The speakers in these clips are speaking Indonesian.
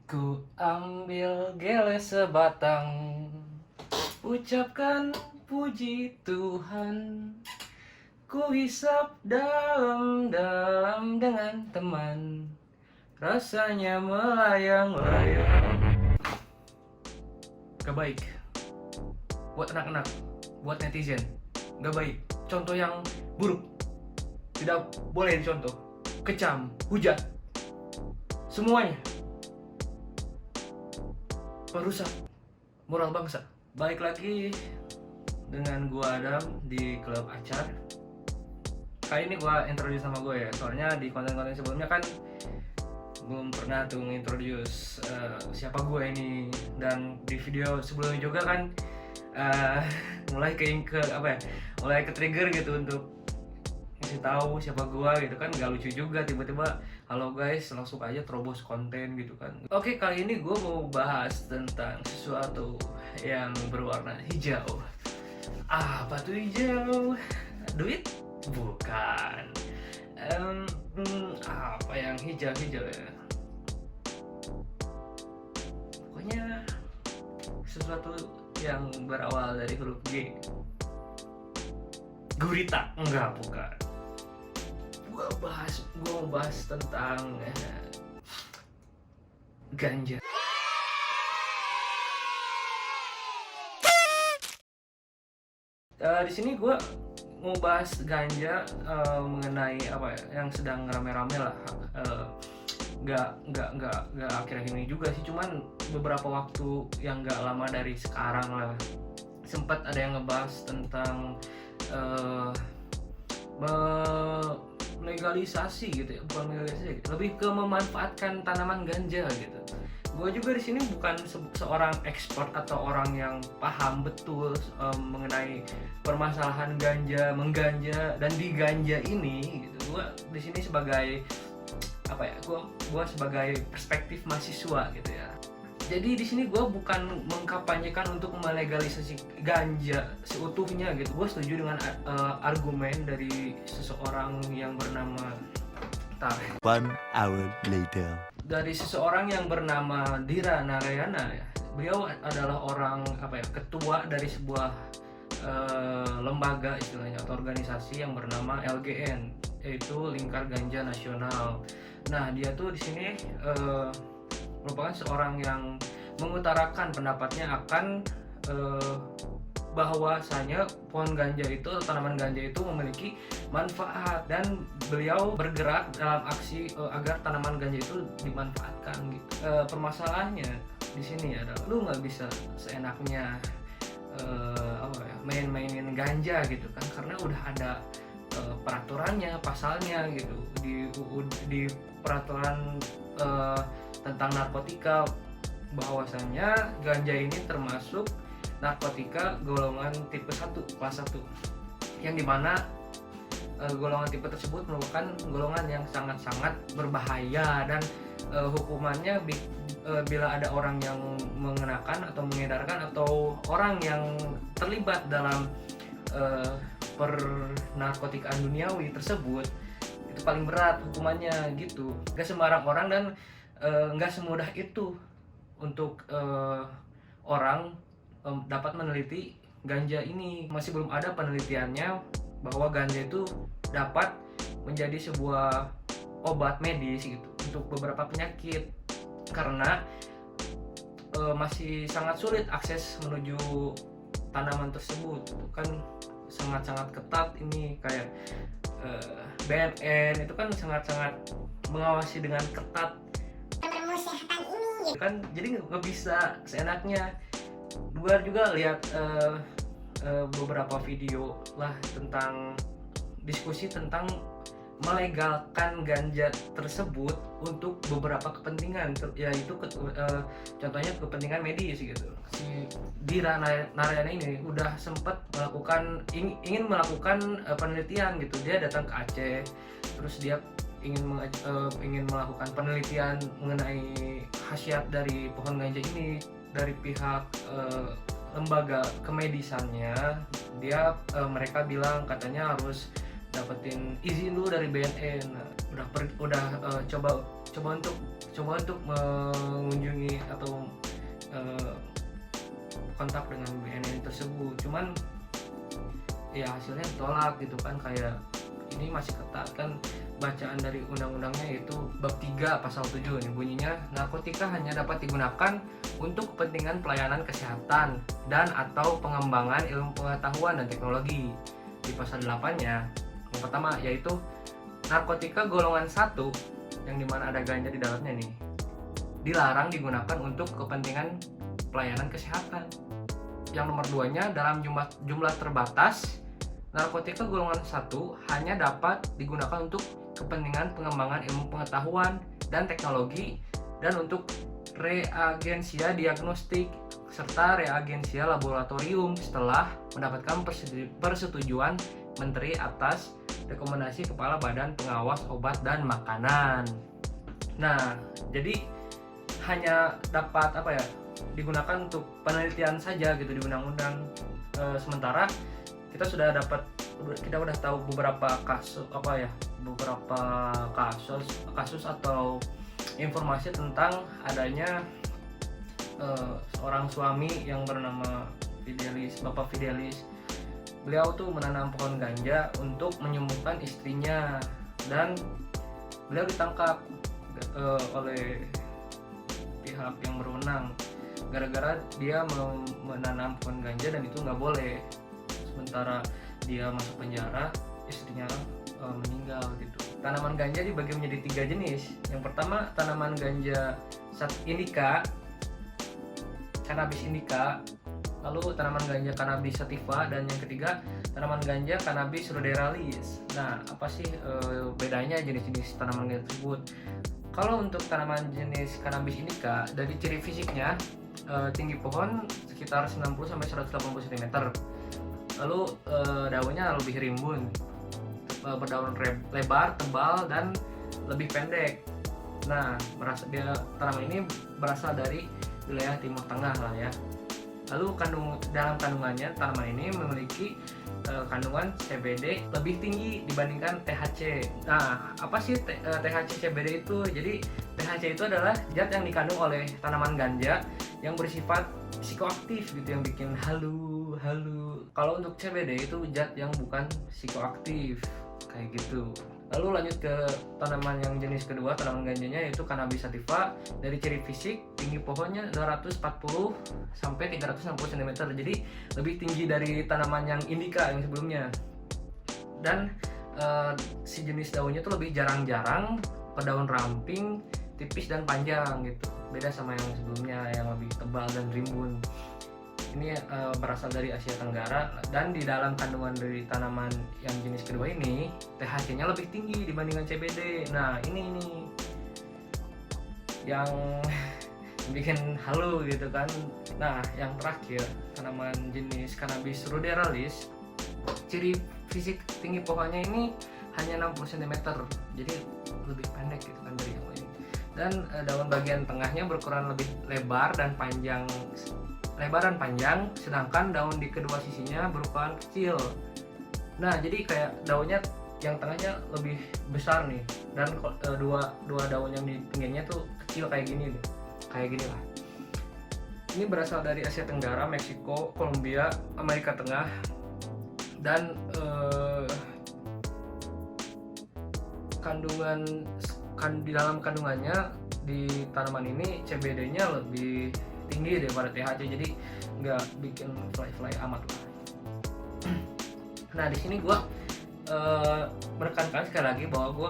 Ku ambil gele sebatang, ucapkan puji Tuhan. Ku hisap dalam-dalam dengan teman, rasanya melayang-layang. Gak baik buat anak-anak, buat netizen. Gak baik, contoh yang buruk. Tidak boleh dicontoh. Kecam, hujat, semuanya merusak moral bangsa. Balik lagi dengan gua Adam di Klub Acar. Kali ini gua introduce sama gue ya, soalnya di konten-konten sebelumnya kan belum pernah tuh ngintroduce siapa gue ini. Dan di video sebelumnya juga kan mulai mulai ke trigger gitu untuk ngasih tahu siapa gue gitu kan. Gak lucu juga tiba-tiba halo guys langsung aja terobos konten gitu kan. Oke, kali ini gue mau bahas tentang sesuatu yang berwarna hijau. Apa tuh hijau? Duit? Bukan. Apa yang hijau-hijau ya? Pokoknya sesuatu yang berawal dari huruf G. Gurita? Enggak, bukan. Gue mau bahas tentang ganja. Di sini gue mau bahas ganja, mengenai apa ya, yang sedang rame-rame lah. Nggak akhir-akhir ini juga sih, cuman beberapa waktu yang nggak lama dari sekarang lah sempat ada yang ngebahas tentang legalisasi gitu ya, bukan legalisasi, lebih ke memanfaatkan tanaman ganja gitu. Gue juga di sini bukan seorang expert atau orang yang paham betul mengenai permasalahan ganja, mengganja dan diganja ini gitu. Gue di sini sebagai apa ya? Gue sebagai perspektif mahasiswa gitu ya. Jadi di sini gue bukan mengkampanyekan untuk melegalisasi ganja seutuhnya gitu. Gue setuju dengan argumen dari seseorang yang bernama One hour later. Dari seseorang yang bernama Dira Narayana ya. Beliau adalah orang ketua dari sebuah lembaga istilahnya atau organisasi yang bernama LGN, yaitu Lingkar Ganja Nasional. Nah, dia tuh di sini merupakan seorang yang mengutarakan pendapatnya akan bahwasanya pohon ganja itu, tanaman ganja itu memiliki manfaat, dan beliau bergerak dalam aksi agar tanaman ganja itu dimanfaatkan gitu. Permasalahannya di sini adalah lu nggak bisa seenaknya main-mainin ganja gitu kan, karena udah ada peraturannya, pasalnya gitu di peraturan tentang narkotika, bahwasanya ganja ini termasuk narkotika golongan tipe 1, kelas 1, yang dimana golongan tipe tersebut merupakan golongan yang sangat-sangat berbahaya, dan hukumannya bila ada orang yang mengenakan atau mengedarkan atau orang yang terlibat dalam pernarkotikaan duniawi tersebut, itu paling berat hukumannya gitu. Gak sembarang orang dan gak semudah itu untuk orang dapat meneliti ganja ini. Masih belum ada penelitiannya bahwa ganja itu dapat menjadi sebuah obat medis gitu untuk beberapa penyakit, karena masih sangat sulit akses menuju tanaman tersebut. Kan sangat-sangat ketat ini, kayak BNN itu kan sangat-sangat mengawasi dengan ketat kan, jadi nggak bisa seenaknya. Gue juga lihat beberapa video lah tentang diskusi tentang melegalkan ganja tersebut untuk beberapa kepentingan, yaitu contohnya kepentingan medis gitu. Si Dira Narayana ini udah sempat ingin melakukan penelitian gitu. Dia datang ke Aceh, terus dia ingin melakukan penelitian mengenai khasiat dari pohon ganja ini. Dari pihak lembaga kemedisannya, mereka bilang katanya harus dapetin izin dulu dari BNN. Nah, coba untuk mengunjungi atau kontak dengan BNN tersebut, cuman ya hasilnya ditolak gitu kan. Kayak ini masih ketat kan, bacaan dari undang-undangnya itu bab 3 pasal 7 nih bunyinya, narkotika hanya dapat digunakan untuk kepentingan pelayanan kesehatan dan atau pengembangan ilmu pengetahuan dan teknologi. Di pasal 8-nya yang pertama yaitu narkotika golongan 1 yang dimana ada ganja di dalamnya nih dilarang digunakan untuk kepentingan pelayanan kesehatan. Yang nomor 2-nya dalam jumlah terbatas, narkotika golongan 1 hanya dapat digunakan untuk kepentingan pengembangan ilmu pengetahuan dan teknologi dan untuk reagensia diagnostik serta reagensia laboratorium setelah mendapatkan persetujuan Menteri atas rekomendasi Kepala Badan Pengawas Obat dan Makanan. Nah, jadi hanya dapat digunakan untuk penelitian saja gitu di undang-undang. Sementara kita udah tahu beberapa kasus atau informasi tentang adanya seorang suami yang bernama Bapak Fidelis. Beliau tuh menanam pohon ganja untuk menyembuhkan istrinya, dan beliau ditangkap oleh pihak yang berwenang gara-gara dia menanam pohon ganja dan itu nggak boleh. Sementara dia masuk penjara, istrinya meninggal gitu. Tanaman ganja dibagi menjadi 3 jenis. Yang pertama tanaman ganja indica, cannabis indica, lalu tanaman ganja cannabis sativa, dan yang ketiga tanaman ganja cannabis ruderalis. Nah, apa sih bedanya jenis-jenis tanaman ganja tersebut? Kalau untuk tanaman jenis cannabis indica, dari ciri fisiknya tinggi pohon sekitar 90-180 cm. Lalu daunnya lebih rimbun, berdaun lebar, tebal, dan lebih pendek. Nah, tanaman ini berasal dari wilayah Timur Tengah lah ya. Lalu dalam kandungannya, tanaman ini memiliki kandungan CBD lebih tinggi dibandingkan THC. Nah, apa sih THC CBD itu? Jadi THC itu adalah zat yang dikandung oleh tanaman ganja yang bersifat psikoaktif gitu, yang bikin halu. Kalau untuk CBD itu zat yang bukan psikoaktif kayak gitu. Lalu lanjut ke tanaman yang jenis kedua, tanaman ganjanya, yaitu cannabis sativa. Dari ciri fisik, tinggi pohonnya 240 sampai 360 cm. Jadi lebih tinggi dari tanaman yang indica yang sebelumnya. Dan si jenis daunnya tuh lebih jarang-jarang, berdaun ramping, tipis dan panjang gitu. Beda sama yang sebelumnya yang lebih tebal dan rimbun. Ini berasal dari Asia Tenggara, dan di dalam kandungan dari tanaman yang jenis kedua ini THC-nya lebih tinggi dibandingkan CBD. Nah, ini yang bikin halu gitu kan. Nah, yang terakhir tanaman jenis cannabis ruderalis, ciri fisik tinggi pohonnya ini hanya 60 cm, jadi lebih pendek gitu kan dari yang lain. Dan daun bagian tengahnya berukuran lebih lebar dan panjang, sedangkan daun di kedua sisinya berukuran kecil. Nah, jadi kayak daunnya yang tengahnya lebih besar nih, dan dua daun yang di pinggirnya tuh kecil kayak gini nih, kayak gini lah. Ini berasal dari Asia Tenggara, Meksiko, Kolombia, Amerika Tengah, dan di dalam kandungannya di tanaman ini CBD-nya lebih tinggi daripada THC, jadi nggak bikin fly amat lah. Nah, di sini gue menekankan sekali lagi bahwa gue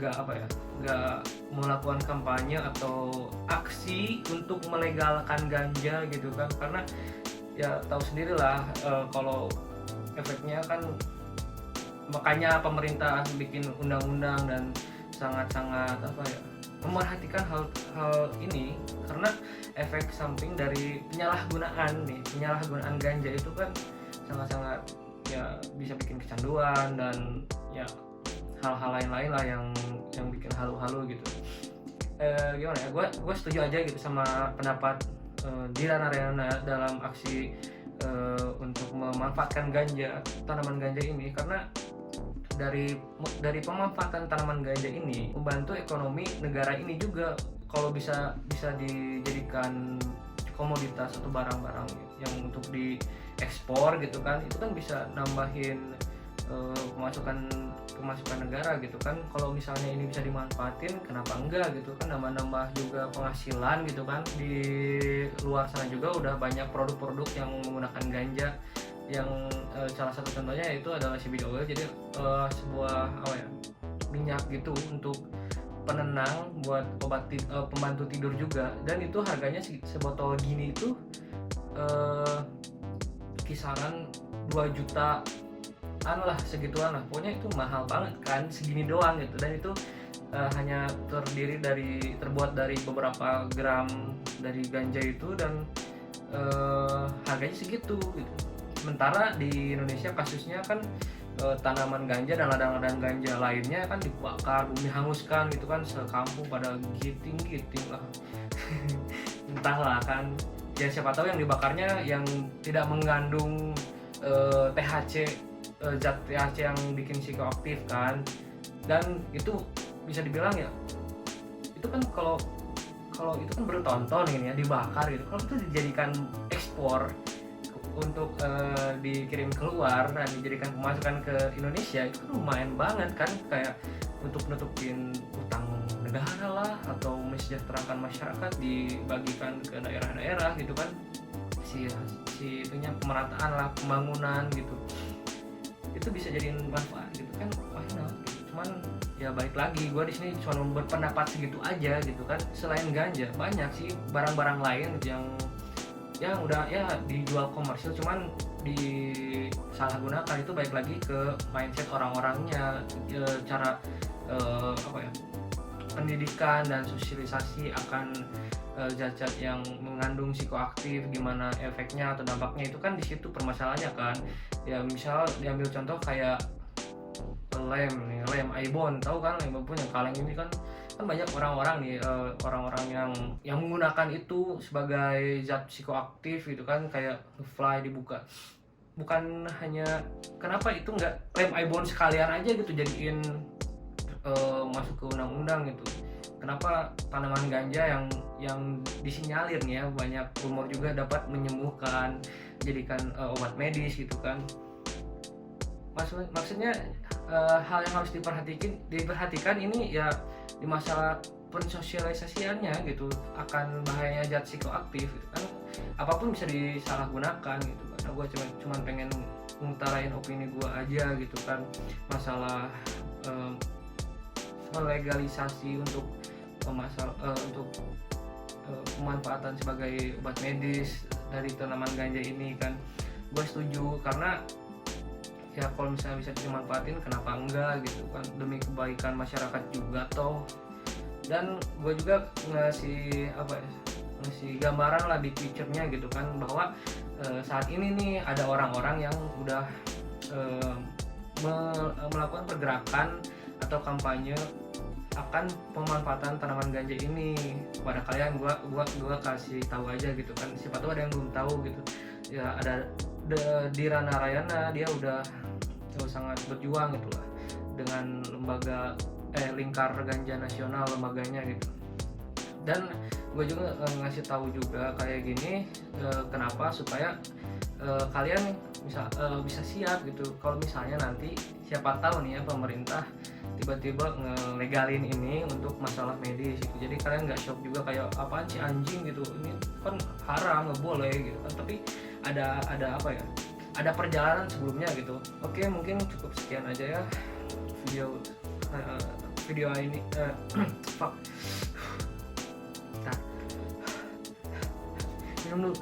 nggak melakukan kampanye atau aksi untuk melegalkan ganja gitu kan, karena ya tahu sendirilah kalau efeknya kan, makanya pemerintah bikin undang-undang dan sangat memerhatikan hal ini, karena efek samping dari penyalahgunaan ganja itu kan sangat ya bisa bikin kecanduan dan ya hal-hal lain-lain lah yang bikin halu-halu gitu. Gimana ya, gue setuju aja gitu sama pendapat Dilan Ariana dalam aksi untuk memanfaatkan tanaman ganja ini, karena dari pemanfaatan tanaman ganja ini membantu ekonomi negara ini juga. Kalau bisa dijadikan komoditas atau barang-barang yang untuk diekspor gitu kan, itu kan bisa nambahin pemasukan negara gitu kan. Kalau misalnya ini bisa dimanfaatin, kenapa enggak gitu kan, nambah juga penghasilan gitu kan. Di luar sana juga udah banyak produk-produk yang menggunakan ganja, yang salah satu contohnya yaitu adalah CBD oil. Jadi sebuah minyak gitu untuk penenang, buat pembantu tidur juga, dan itu harganya sebotol gini itu kisaran 2 jutaan lah, segituan lah, pokoknya itu mahal banget kan, segini doang gitu. Dan itu hanya terbuat dari beberapa gram dari ganja itu, dan harganya segitu gitu. Sementara di Indonesia kasusnya kan tanaman ganja dan ladang-ladang ganja lainnya kan dibakar, bumi hanguskan gitu kan, sekampung pada giting lah. Entahlah kan, ya siapa tahu yang dibakarnya yang tidak mengandung THC, zat THC yang bikin psikoaktif kan. Dan itu bisa dibilang ya, itu kan kalau itu kan bertonton ini ya dibakar gitu, kalau itu dijadikan ekspor untuk dikirim keluar dan dijadikan pemasukan ke Indonesia, itu kan lumayan banget kan, kayak untuk nutupin utang negara lah, atau mensejahterakan masyarakat, dibagikan ke daerah-daerah gitu kan, si itunya pemerataan lah, pembangunan gitu, itu bisa jadiin manfaat gitu kan. Why not gitu. Cuman ya balik lagi, gue di sini cuma berpendapat segitu aja gitu kan. Selain ganja banyak sih barang-barang lain yang udah ya dijual komersil, cuman disalahgunakan. Itu balik lagi ke mindset orang-orangnya, cara pendidikan dan sosialisasi akan zat-zat yang mengandung psikoaktif, gimana efeknya atau dampaknya, itu kan di situ permasalahannya kan. Ya misal diambil contoh kayak lem Aibon, tahu kan lem Aibon yang kaleng ini kan banyak orang-orang nih, orang-orang yang menggunakan itu sebagai zat psikoaktif gitu kan, kayak fly dibuka. Bukan hanya, kenapa itu nggak lem Aibon sekalian aja gitu jadiin masuk ke undang-undang gitu. Kenapa tanaman ganja yang disinyalir nih ya, banyak rumor juga dapat menyembuhkan, jadikan obat medis gitu kan. Maksudnya hal yang harus diperhatikan ini ya di masalah pensosialisasiannya gitu, akan bahayanya zat psikoaktif gitu kan. Apapun bisa disalahgunakan gitu kan. Nah, gue cuma pengen ngutarain opini gue aja gitu kan, masalah melegalisasi untuk pemanfaatan sebagai obat medis dari tanaman ganja ini kan. Gue setuju, karena ya kalau misalnya bisa dimanfaatin, kenapa enggak gitu kan, demi kebaikan masyarakat juga toh. Dan gue juga ngasih gambaran lah, big picture-nya gitu kan, bahwa saat ini nih ada orang-orang yang udah melakukan pergerakan atau kampanye akan pemanfaatan tanaman ganja ini kepada kalian. Gua kasih tahu aja gitu kan, siapa tahu ada yang belum tahu gitu ya. Ada Dirana Rayana, dia udah sangat berjuang gitu lah dengan lembaga Lingkar Ganja Nasional, lembaganya gitu. Dan gue juga ngasih tahu juga kayak gini, kenapa supaya kalian bisa siap gitu kalau misalnya nanti siapa tahu nih ya pemerintah tiba-tiba ngelegalin ini untuk masalah medis gitu. Jadi kalian nggak shock juga kayak apaan sih anjing gitu, ini kan haram, nggak boleh gitu kan. Tapi ada perjalanan sebelumnya gitu. Oke, mungkin cukup sekian aja ya video ini. Fuck. Minum dulu.